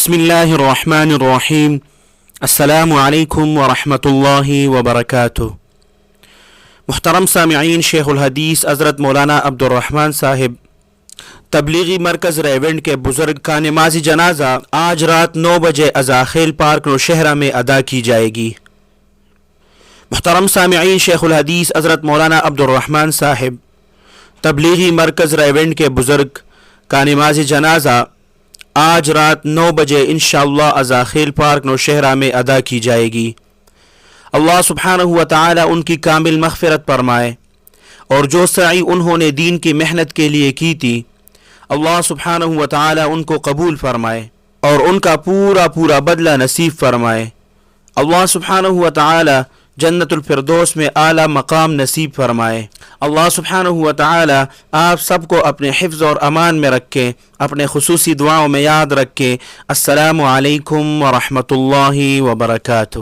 بسم اللہ الرحمن الرحیم السلام علیکم ورحمۃ اللہ وبرکاتہ۔ محترم سامعین، شیخ الحدیث حضرت مولانا عبدالرحمن صاحب تبلیغی مرکز ریونڈ کے بزرگ کا نماز جنازہ آج رات 9 بجے ازاخیل پارک نوشہرہ میں ادا کی جائے گی۔ محترم سامعین، شیخ الحدیث حضرت مولانا عبدالرحمن صاحب تبلیغی مرکز ریونڈ کے بزرگ کا نماز جنازہ آج رات 9 بجے انشاءاللہ ازاخیل پارک نوشہرہ میں ادا کی جائے گی۔ اللہ سبحانہ و تعالی ان کی کامل مغفرت فرمائے، اور جو سعی انہوں نے دین کی محنت کے لیے کی تھی، اللہ سبحانہ و تعالی ان کو قبول فرمائے اور ان کا پورا بدلہ نصیب فرمائے۔ اللہ سبحانہ و تعالی جنت الفردوس میں اعلیٰ مقام نصیب فرمائے۔ اللہ سبحانہ و تعالی آپ سب کو اپنے حفظ اور امان میں رکھے، اپنے خصوصی دعاؤں میں یاد رکھے۔ السلام علیکم ورحمۃ اللہ وبرکاتہ۔